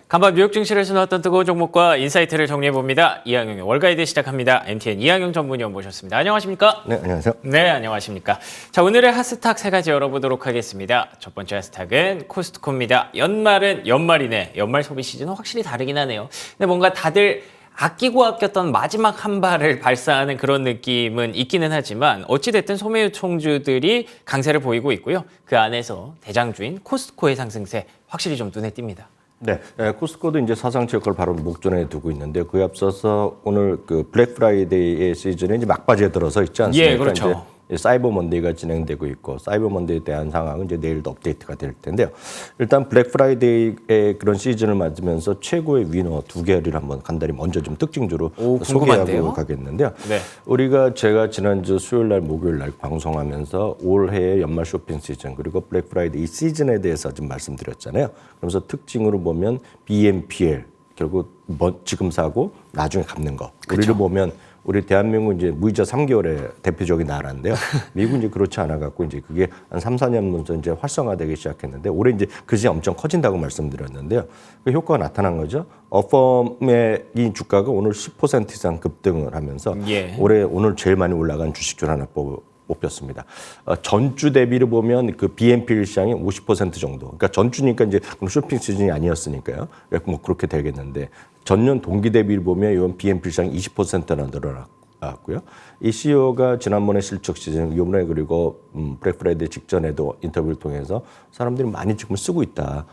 간밤 뉴욕 증시에서 나왔던 뜨거운 종목과 인사이트를 정리해봅니다. 이항영의 월가이드 시작합니다. MTN 이항영 전문위원 모셨습니다. 안녕하십니까? 네, 안녕하세요. 네, 안녕하십니까? 자, 오늘의 핫스탁 세 가지 열어보도록 하겠습니다. 첫 번째 핫스탁은 코스트코입니다. 연말은 연말이네. 연말 소비 시즌은 확실히 다르긴 하네요. 근데 뭔가 다들 아끼고 아꼈던 마지막 한 발을 발사하는 그런 느낌은 있기는 하지만 어찌됐든 소매유통주들이 강세를 보이고 있고요. 그 안에서 대장주인 코스트코의 상승세 확실히 좀 눈에 띕니다. 네, 코스트코도 이제 사상 최고를 바로 목전에 두고 있는데요. 그에 앞서서 오늘 그 블랙 프라이데이 시즌에 이제 막바지에 들어서 있지 않습니까? 예, 그렇죠. 이제 사이버 먼데이가 진행되고 있고 사이버 먼데이에 대한 상황은 이제 내일도 업데이트가 될 텐데요. 일단 블랙 프라이데이의 그런 시즌을 맞으면서 최고의 위너 두 개를 한번 간단히 먼저 좀 특징주로 소개하고 가겠는데요. 네. 제가 지난주 수요일 날 목요일 날 방송하면서 올해의 연말 쇼핑 시즌 그리고 블랙 프라이데이 시즌에 대해서 좀 말씀드렸잖아요. 그러면서 특징으로 보면 BNPL 결국 지금 사고 나중에 갚는 거. 그쵸. 우리를 보면 우리 대한민국은 이제 무이자 3개월의 대표적인 나라인데요. 미국은 이제 그렇지 않아 갖고 이제 그게 한 3, 4년 먼저 이제 활성화되기 시작했는데 올해 이제 그게 엄청 커진다고 말씀드렸는데요. 그 효과가 나타난 거죠. 어펌의 이 주가가 오늘 10% 이상 급등을 하면서 올해 오늘 제일 많이 올라간 주식 중 하나 뽑혔습니다. 전주 대비를 보면 그 BNPL 시장이 50% 정도. 그러니까 전주니까 이제 쇼핑 시즌이 아니었으니까요. 뭐 그렇게 되겠는데 전년 동기 대비를 보면 이번 BNPL 시장이 20%나 늘어났고요. 이 CEO가 지난번에 실적 시즌, 이번에 그리고 블랙 프라이데이 직전에도 인터뷰를 통해서 사람들이 많이 지금 쓰고 있다.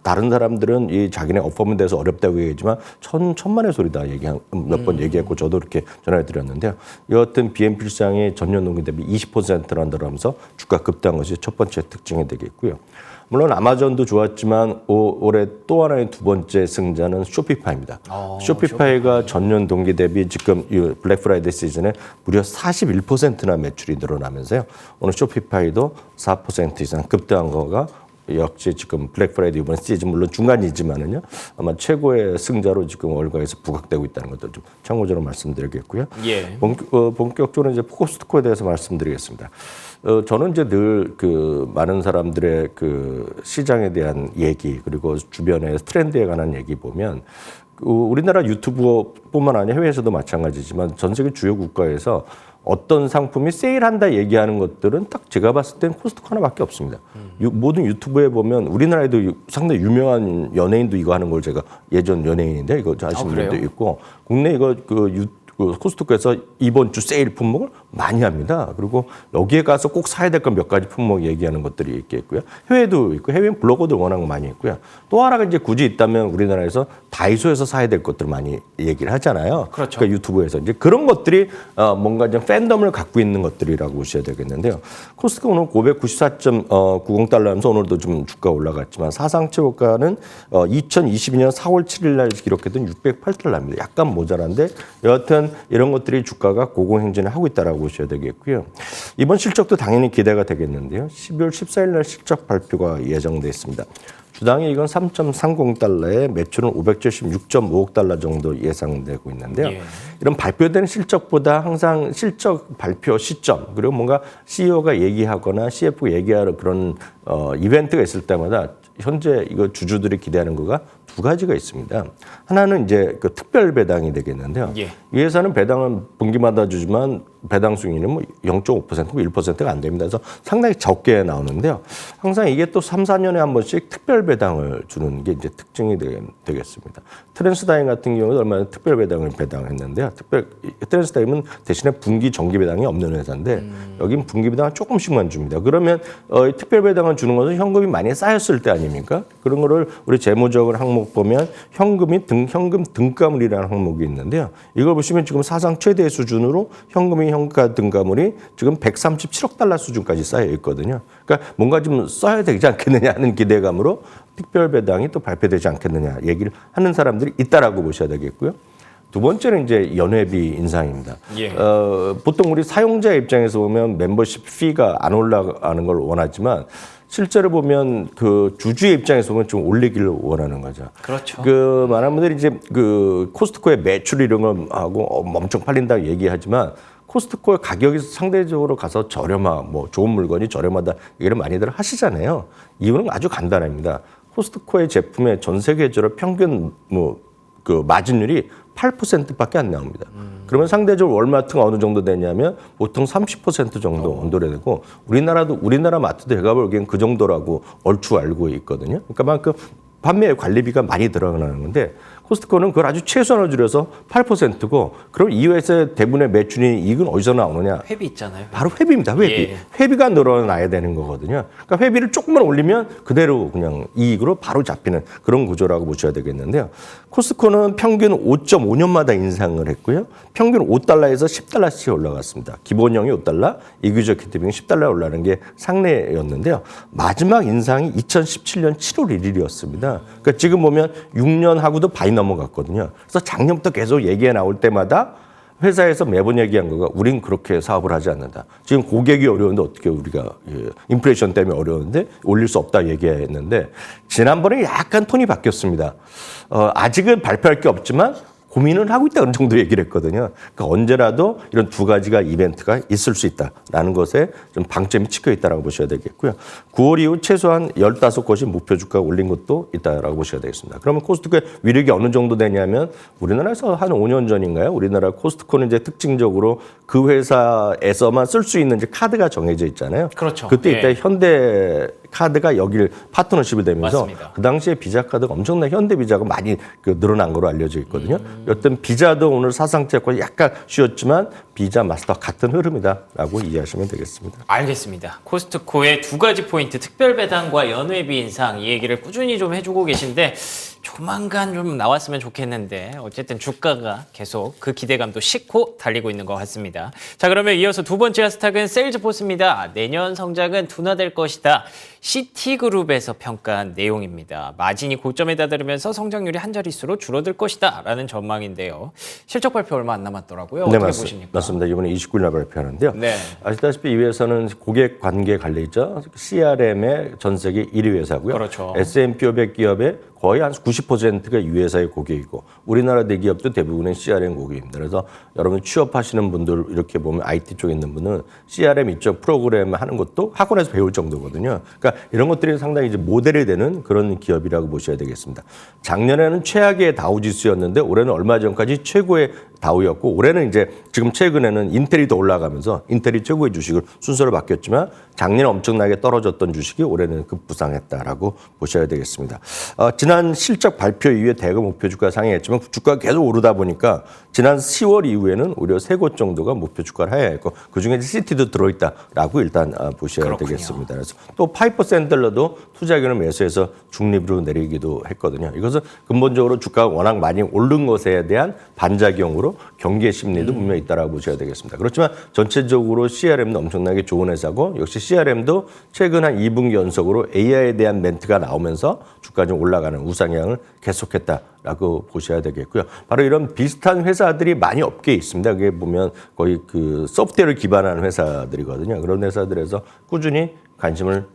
다른 사람들은 이 자기네 어펌에 대해서 어렵다고 얘기하지만 천만의 소리다 몇 번 얘기했고 저도 이렇게 전화해드렸는데요. 여하튼 BNPL 시장이 전년 동기 대비 20%나 늘어나면서 주가 급등한 것이 첫 번째 특징이 되겠고요. 물론 아마존도 좋았지만 올해 또 하나의 두 번째 승자는 쇼피파이입니다. 쇼피파이가 전년 동기 대비 지금 이 블랙 프라이데이 시즌에 무려 41%나 매출이 늘어나면서요. 오늘 쇼피파이도 4% 이상 급등한 거가 역시 지금 블랙 프라이데이 이번 시즌 물론 중간이지만은요 아마 최고의 승자로 지금 월가에서 부각되고 있다는 것도 좀 참고적으로 말씀드리겠고요. 예. 본격적으로 이제 코스트코에 대해서 말씀드리겠습니다. 저는 이제 늘 그 많은 사람들의 그 시장에 대한 얘기 그리고 주변의 트렌드에 관한 얘기 보면 우리나라 유튜브뿐만 아니라 해외에서도 마찬가지지만 전 세계 주요 국가에서 어떤 상품이 세일한다 얘기하는 것들은 딱 제가 봤을 땐 코스트코 하나밖에 없습니다. 모든 유튜브에 보면 우리나라에도 상당히 유명한 연예인도 이거 하는 걸 제가 예전 연예인인데 이거 아시는 분도 있고 국내 이거 코스트코에서 이번 주 세일 품목을 많이 합니다. 그리고 여기에 가서 꼭 사야 될 건 몇 가지 품목 얘기하는 것들이 있겠고요. 해외도 있고 해외 블로거들 워낙 많이 있고요. 또 하나가 이제 굳이 있다면 우리나라에서 다이소에서 사야 될 것들 많이 얘기를 하잖아요. 그렇죠. 그러니까 유튜브에서 이제 그런 것들이 뭔가 좀 팬덤을 갖고 있는 것들이라고 보셔야 되겠는데요. 코스트코 오늘 594.90달러면서 오늘도 좀 주가 올라갔지만 사상 최고가는 2022년 4월 7일 날 기록했던 608달러입니다. 약간 모자란데 여하튼 이런 것들이 주가가 고공행진을 하고 있다라고 보셔야 되겠고요. 이번 실적도 당연히 기대가 되겠는데요. 12월 14일 날 실적 발표가 예정돼 있습니다. 주당이 이건 3.30달러에 매출은 576.5억 달러 정도 예상되고 있는데요. 이런 발표되는 실적보다 항상 실적 발표 시점 그리고 뭔가 CEO가 얘기하거나 CFO가 얘기하는 그런 이벤트가 있을 때마다 현재 이거 주주들이 기대하는 거가 두 가지가 있습니다. 하나는 이제 그 특별 배당이 되겠는데요. 이 회사는 배당은 분기마다 주지만 배당 수익률은 뭐 0.5%, 1%가 안 됩니다. 그래서 상당히 적게 나오는데요. 항상 이게 또 3, 4년에 한 번씩 특별 배당을 주는 게 이제 특징이 되겠습니다. 트랜스다임 같은 경우는 얼마 전에 특별 배당을 배당했는데요. 트랜스다임은 대신에 분기 정기 배당이 없는 회사인데 여긴 분기 배당을 조금씩만 줍니다. 그러면 특별 배당을 주는 것은 현금이 많이 쌓였을 때 아닙니까? 그런 거를 우리 재무적으로 항목 보면 현금 등가물이라는 항목이 있는데요. 이걸 보시면 지금 사상 최대 수준으로 현금이 현가 등가물이 지금 137억 달러 수준까지 쌓여 있거든요. 그러니까 뭔가 좀 써야 되지 않겠느냐 하는 기대감으로 특별 배당이 또 발표되지 않겠느냐 얘기를 하는 사람들이 있다라고 보셔야 되겠고요. 두 번째는 이제 연회비 인상입니다. 보통 우리 사용자 입장에서 보면 멤버십 피가 안 올라가는 걸 원하지만 실제로 보면 그 주주의 입장에서 보면 좀 올리기를 원하는 거죠. 그렇죠. 그 많은 분들이 이제 그 코스트코의 매출 이런 거 하고 엄청 팔린다고 얘기하지만 코스트코의 가격이 상대적으로 가서 뭐 좋은 물건이 저렴하다 얘기를 많이들 하시잖아요. 이유는 아주 간단합니다. 코스트코의 제품의 전 세계적으로 평균 그 마진율이 8%밖에 안 나옵니다. 그러면 상대적으로 월마트가 어느 정도 되냐면 보통 30% 정도 온도래 되고 우리나라 마트도 제가 보기엔 그 정도라고 얼추 알고 있거든요. 그러니까 만큼 판매 관리비가 많이 들어가는 건데 코스트코는 그걸 아주 최소한을 줄여서 8%고 그럼 이 회사의 대부분의 매출이 이익은 어디서 나오느냐? 회비 있잖아요. 바로 회비입니다. 회비. 예. 회비가 늘어나야 되는 거거든요. 그러니까 회비를 조금만 올리면 그대로 그냥 이익으로 바로 잡히는 그런 구조라고 보셔야 되겠는데요. 코스트코는 평균 5.5년마다 인상을 했고요. 평균 5달러에서 10달러씩 올라갔습니다. 기본형이 5달러, 이규적 히트비용이 10달러 올라가는 게 상례였는데요. 마지막 인상이 2017년 7월 1일이었습니다. 그러니까 지금 보면 6년하고도 많이 넘어갔거든요. 그래서 작년부터 계속 얘기가 나올 때마다 회사에서 매번 얘기한 거가 우린 그렇게 사업을 하지 않는다. 지금 고객이 어려운데 어떻게 우리가 인플레이션 때문에 어려운데 올릴 수 없다 얘기했는데 지난번에 약간 톤이 바뀌었습니다. 아직은 발표할 게 없지만 고민을 하고 있다 그런 정도 얘기를 했거든요. 그러니까 언제라도 이런 두 가지가 이벤트가 있을 수 있다라는 것에 좀 방점이 찍혀 있다라고 보셔야 되겠고요. 9월 이후 최소한 15곳이 목표 주가가 올린 것도 있다라고 보셔야 되겠습니다. 그러면 코스트코의 위력이 어느 정도 되냐면 우리나라에서 한 5년 전인가요? 우리나라 코스트코는 이제 특징적으로 그 회사에서만 쓸 수 있는 이제 카드가 정해져 있잖아요. 그렇죠. 그때 예. 이때 현대 카드가 여길 파트너십이 되면서 맞습니다. 그 당시에 비자 카드가 엄청나게 현대 비자가 많이 늘어난 걸로 알려져 있거든요. 여튼 비자도 오늘 사상체권 약간 쉬었지만 비자 마스터 같은 흐름이다라고 이해하시면 되겠습니다. 알겠습니다. 코스트코의 두 가지 포인트, 특별 배당과 연회비 인상 이 얘기를 꾸준히 좀 해주고 계신데 조만간 좀 나왔으면 좋겠는데 어쨌든 주가가 계속 그 기대감도 싣고 달리고 있는 것 같습니다. 자, 그러면 이어서 두 번째 하스탁은 세일즈포스입니다. 내년 성장은 둔화될 것이다. 시티그룹에서 평가한 내용입니다. 마진이 고점에 다다르면서 성장률이 한 자릿수로 줄어들 것이다 라는 전망인데요. 실적 발표 얼마 안 남았더라고요. 어떻게 보십니까? 맞습니다. 이번에 29일 날 발표하는데요. 네. 아시다시피 이 회사는 고객 관계 관리죠. CRM의 전 세계 1위 회사고요. 그렇죠. S&P 500 기업의 거의 한 90%가 이 회사의 고객이고 우리나라 대기업도 대부분은 CRM 고객입니다. 그래서 여러분 취업하시는 분들 이렇게 보면 IT 쪽에 있는 분은 CRM 이쪽 프로그램 하는 것도 학원에서 배울 정도거든요. 그러니까 이런 것들이 상당히 이제 모델이 되는 그런 기업이라고 보셔야 되겠습니다. 작년에는 최악의 다우지수였는데 올해는 얼마 전까지 최고의 다우였고 올해는 이제 지금 최근에는 인텔이 더 올라가면서 인텔이 최고의 주식을 순서로 바뀌었지만 작년에 엄청나게 떨어졌던 주식이 올해는 급부상했다라고 보셔야 되겠습니다. 지난 실적 발표 이후에 대거 목표 주가 상회했지만 주가가 계속 오르다 보니까 지난 10월 이후에는 오히려 3곳 정도가 목표 주가를 하야했고 그중에 이제 시티도 들어있다라고 일단 보셔야 그렇군요. 되겠습니다. 그래서 또 파이퍼 샌들러도 투자기를 매수해서 중립으로 내리기도 했거든요. 이것은 근본적으로 주가가 워낙 많이 오른 것에 대한 반작용으로 경계 심리도 분명히 있다라고 보셔야 되겠습니다. 그렇지만 전체적으로 CRM도 엄청나게 좋은 회사고 역시 CRM도 최근 한 2분기 연속으로 AI에 대한 멘트가 나오면서 주가가 좀 올라가는 우상향을 계속했다라고 보셔야 되겠고요. 바로 이런 비슷한 회사들이 많이 업계에 있습니다. 그게 보면 거의 그 소프트웨어를 기반한 회사들이거든요. 그런 회사들에서 꾸준히 관심을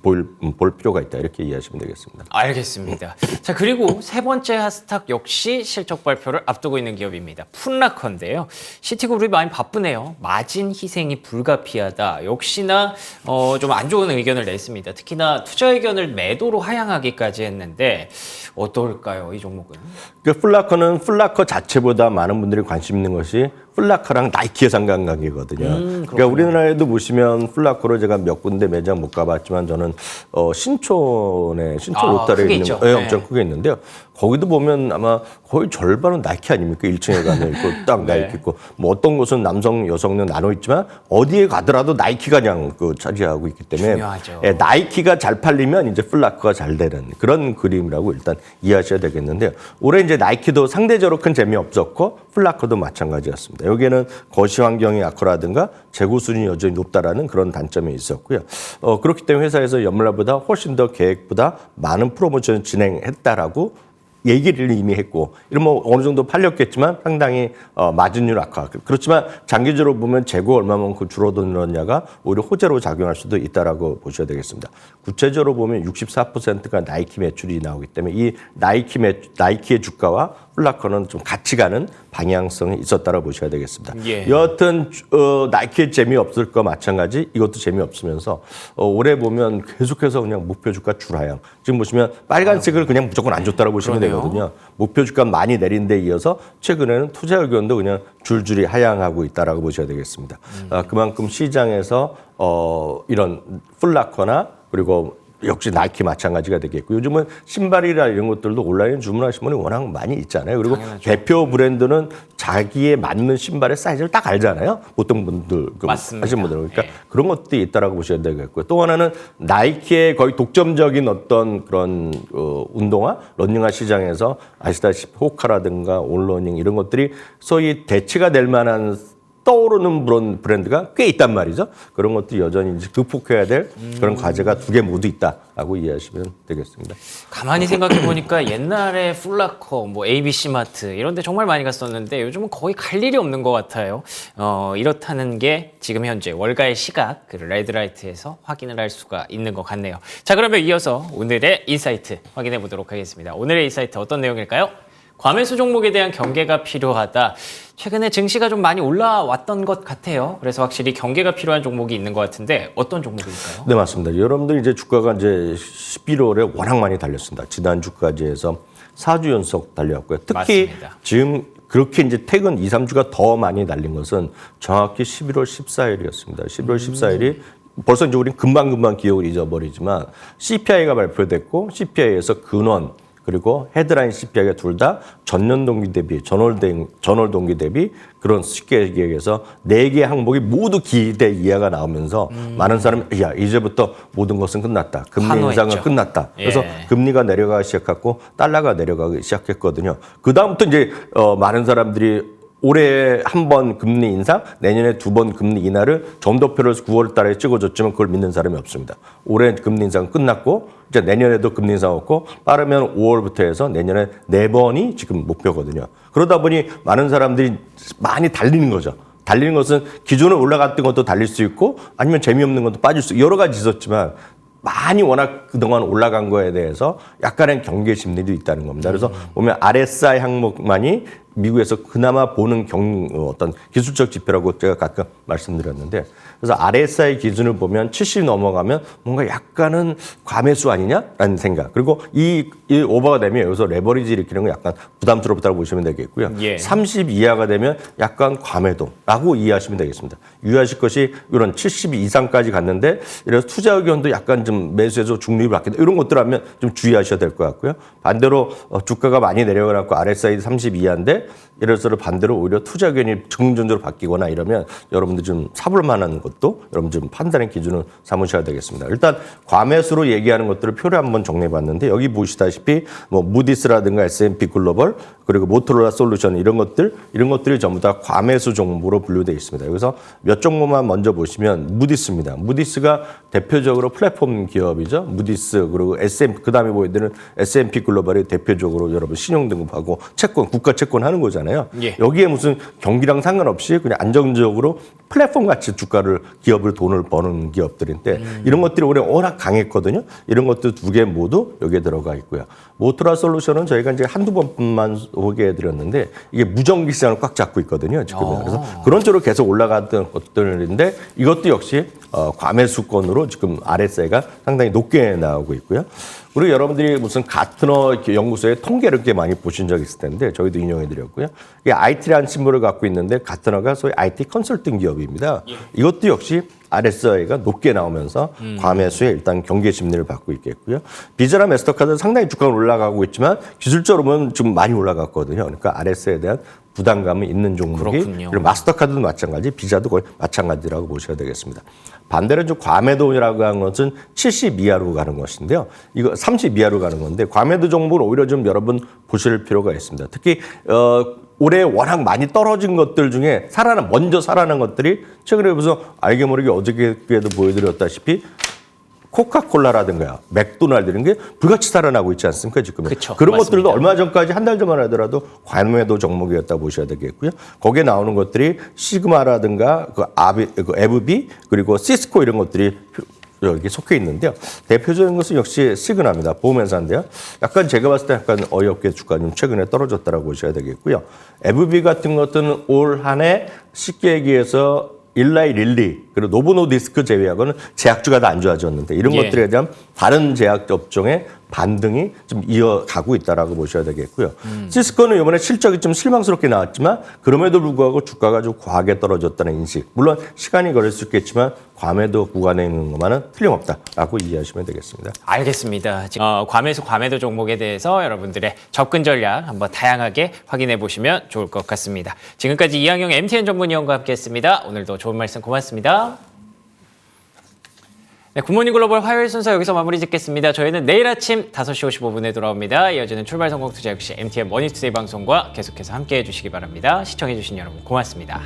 볼 필요가 있다. 이렇게 이해하시면 되겠습니다. 알겠습니다. 자, 그리고 세 번째 하스탁 역시 실적 발표를 앞두고 있는 기업입니다. 풋라커인데요. 시티그룹이 많이 바쁘네요. 마진 희생이 불가피하다. 역시나 좀 안 좋은 의견을 냈습니다. 특히나 투자 의견을 매도로 하향하기까지 했는데 어떨까요? 이 종목은? 그 플라커는 플라커 자체보다 많은 분들이 관심 있는 것이 플라커랑 나이키의 상관관계거든요. 그러니까 우리나라에도 보시면 플라커로 제가 몇 군데 매장 못 가봤지만 저는 신촌에 신촌 롯데리아에 크게 있는 있죠. 네, 네. 엄청 크게 있는데요. 거기도 보면 아마 거의 절반은 나이키 아닙니까? 1층에 가면 있고 딱 네. 나이키 있고 뭐 어떤 곳은 남성 여성은 나눠 있지만 어디에 가더라도 나이키가 그냥 차지하고 있기 때문에 중요하죠. 예, 나이키가 잘 팔리면 이제 플라커가 잘 되는 그런 그림이라고 일단 이해하셔야 되겠는데요. 올해 이제 나이키도 상대적으로 큰 재미 없었고 플라커도 마찬가지였습니다. 여기에는 거시 환경의 악화라든가 재고 수준이 여전히 높다라는 그런 단점이 있었고요. 그렇기 때문에 회사에서 연말보다 훨씬 더 계획보다 많은 프로모션을 진행했다라고 얘기를 이미 했고 이러면 어느 정도 팔렸겠지만 상당히 마진율 악화. 그렇지만 장기적으로 보면 재고 얼마만큼 줄어들었냐가 오히려 호재로 작용할 수도 있다라고 보셔야 되겠습니다. 구체적으로 보면 64%가 나이키 매출이 나오기 때문에 이 나이키의 주가와 플라커는 좀 같이 가는 방향성이 있었다고 보셔야 되겠습니다. 예. 여하튼 나이키의 재미없을 거 마찬가지 이것도 재미없으면서 올해 보면 계속해서 그냥 목표 주가 줄하향. 지금 보시면 빨간색을 그냥 무조건 안 줬다고 보시면 그러네요. 되거든요. 목표 주가 많이 내린 데 이어서 최근에는 투자 의견도 그냥 줄줄이 하향하고 있다라고 보셔야 되겠습니다. 그만큼 시장에서 이런 플라커나 그리고 역시 나이키 마찬가지가 되겠고 요즘은 신발이나 이런 것들도 온라인 주문하시는 분이 워낙 많이 있잖아요. 그리고 당연하죠. 대표 브랜드는 자기에 맞는 신발의 사이즈를 딱 알잖아요. 보통 분들 맞습니다. 하시는 분들은 그러니까 예. 그런 것들이 있다라고 보셔야 되겠고요. 또 하나는 나이키의 거의 독점적인 어떤 그런 운동화, 러닝화 시장에서 아시다시피 호카라든가 온러닝 이런 것들이 소위 대체가 될 만한 떠오르는 그런 브랜드가 꽤 있단 말이죠. 그런 것들이 여전히 이제 극복해야 될 그런 과제가 두 개 모두 있다라고 이해하시면 되겠습니다. 가만히 생각해 보니까 옛날에 플라커, 뭐 ABC 마트 이런 데 정말 많이 갔었는데 요즘은 거의 갈 일이 없는 것 같아요. 이렇다는 게 지금 현재 월가의 시각 그 레드라이트에서 확인을 할 수가 있는 것 같네요. 자, 그러면 이어서 오늘의 인사이트 확인해 보도록 하겠습니다. 오늘의 인사이트 어떤 내용일까요? 과매수 종목에 대한 경계가 필요하다. 최근에 증시가 좀 많이 올라왔던 것 같아요. 그래서 확실히 경계가 필요한 종목이 있는 것 같은데 어떤 종목일까요? 네, 맞습니다. 여러분들 이제 주가가 이제 11월에 워낙 많이 달렸습니다. 지난주까지 해서 4주 연속 달려왔고요. 특히 맞습니다. 지금 그렇게 이제 최근 2, 3주가 더 많이 달린 것은 정확히 11월 14일이었습니다. 11월 14일이 벌써 이제 우리는 금방금방 기억을 잊어버리지만 CPI가 발표됐고 CPI에서 근원 그리고 헤드라인 CPI가 둘 다 전년 동기 대비, 전월 동기 대비 그런 쉽게 얘기해서 4개 항목이 모두 기대 이하가 나오면서 많은 사람이 야 이제부터 모든 것은 끝났다. 금리 환호했죠. 인상은 끝났다. 그래서 예. 금리가 내려가기 시작했고 달러가 내려가기 시작했거든요. 그 다음부터 이제 많은 사람들이 올해 한 번 금리 인상, 내년에 2번 금리 인하를 점도표를 9월 달에 찍어줬지만 그걸 믿는 사람이 없습니다. 올해 금리 인상 끝났고 이제 내년에도 금리 인상 없고 빠르면 5월부터 해서 내년에 4번이 지금 목표거든요. 그러다 보니 많은 사람들이 많이 달리는 거죠. 달리는 것은 기존에 올라갔던 것도 달릴 수 있고 아니면 재미없는 것도 빠질 수 있고 여러 가지 있었지만 많이 워낙 그동안 올라간 거에 대해서 약간의 경계 심리도 있다는 겁니다. 그래서 보면 RSI 항목만이 미국에서 그나마 보는 어떤 기술적 지표라고 제가 가끔 말씀드렸는데 그래서 RSI 기준을 보면 70 넘어가면 뭔가 약간은 과매수 아니냐라는 생각. 그리고 이 오버가 되면 여기서 레버리지 일으키는 건 약간 부담스럽다고 보시면 되겠고요. 예. 30 이하가 되면 약간 과매도라고 이해하시면 되겠습니다. 유의하실 것이 이런 70 이상까지 갔는데 이래서 투자 의견도 약간 좀 매수해서 중립을 받겠다. 이런 것들 하면 좀 주의하셔야 될 것 같고요. 반대로 주가가 많이 내려가고 RSI 30 이하인데 예를 들어서 반대로 오히려 투자 의견이 긍정적으로 바뀌거나 이러면 여러분들 좀 사볼 만한 것도 여러분 좀 판단의 기준을 삼으셔야 되겠습니다. 일단 과매수로 얘기하는 것들을 표를 한번 정리해 봤는데 여기 보시다시피 뭐 무디스라든가 S&P 글로벌 그리고 모토로라 솔루션 이런 것들이 전부 다 과매수 종목으로 분류되어 있습니다. 여기서 몇 종목만 먼저 보시면 무디스입니다. 무디스가 대표적으로 플랫폼 기업이죠. 무디스 그리고 S&P 그다음에 보여드리는 S&P 글로벌이 대표적으로 여러분 신용 등급하고 채권 국가 채권 하는 거잖아요. 예. 여기에 무슨 경기랑 상관없이 그냥 안정적으로 플랫폼 같이 기업을 돈을 버는 기업들인데 이런 것들이 올해 워낙 강했거든요. 이런 것들 두 개 모두 여기에 들어가 있고요. 모토라 솔루션은 저희가 이제 한두 번만 소개해 드렸는데 이게 무전기 시장을 꽉 잡고 있거든요. 지금 그래서 그런 쪽으로 계속 올라갔던 것들인데 이것도 역시 과매수권으로 지금 RSI가 상당히 높게 나오고 있고요. 그리고 여러분들이 무슨 가트너 연구소의 통계를 이렇게 많이 보신 적이 있을 텐데 저희도 인용해 드렸고요. 이게 IT라는 심볼을 갖고 있는데 가트너가 소위 IT 컨설팅 기업입니다. 이것도 역시 RSI가 높게 나오면서 과매수에 일단 경계 심리를 받고 있겠고요. 비자나 마스터카드는 상당히 주가가 올라가고 있지만 기술적으로는 좀 많이 올라갔거든요. 그러니까 RSI에 대한 부담감이 있는 종목이 그렇군요. 그리고 마스터카드도 마찬가지, 비자도 거의 마찬가지라고 보셔야 되겠습니다. 반대로 좀 과매도라고 하는 것은 70 이하로 가는 것인데요. 이거 30 이하로 가는 건데 과매도 종목을 오히려 좀 여러분 보실 필요가 있습니다. 특히 올해 워낙 많이 떨어진 것들 중에 먼저 살아난 것들이 최근에 무슨 알게 모르게 어저께도 보여드렸다시피 코카콜라라든가 맥도날드 이런 게 불같이 살아나고 있지 않습니까 지금? 그쵸, 그런 맞습니다. 것들도 얼마 전까지 한 달 전만 하더라도 과매도 종목이었다고 보셔야 되겠고요. 거기에 나오는 것들이 시그마라든가 그 FB 그리고 시스코 이런 것들이 여기 속해 있는데요. 대표적인 것은 역시 시그나입니다. 보험회사인데요. 약간 제가 봤을 때 약간 어이없게 주가 좀 최근에 떨어졌다라고 보셔야 되겠고요. FB 같은 것들은 올 한 해 쉽게 얘기해서 일라이 릴리 그리고 노보노디스크 제외하고는 제약주가 다 안 좋아졌는데 이런 예. 것들에 대한 다른 제약 업종의 반등이 좀 이어가고 있다라고 보셔야 되겠고요. 시스코는 이번에 실적이 좀 실망스럽게 나왔지만 그럼에도 불구하고 주가가 좀 과하게 떨어졌다는 인식. 물론 시간이 걸릴 수 있겠지만 과매도 구간에 있는 것만은 틀림없다라고 이해하시면 되겠습니다. 알겠습니다. 과매수 과매도 종목에 대해서 여러분들의 접근 전략 한번 다양하게 확인해 보시면 좋을 것 같습니다. 지금까지 이항영 MTN 전문위원과 함께했습니다. 오늘도 좋은 말씀 고맙습니다. 네, 굿모닝 글로벌 화요일 순서 여기서 마무리 짓겠습니다. 저희는 내일 아침 5시 55분에 돌아옵니다. 이어지는 출발 성공 투자 역시 MTN 머니투데이 방송과 계속해서 함께해 주시기 바랍니다. 시청해 주신 여러분 고맙습니다.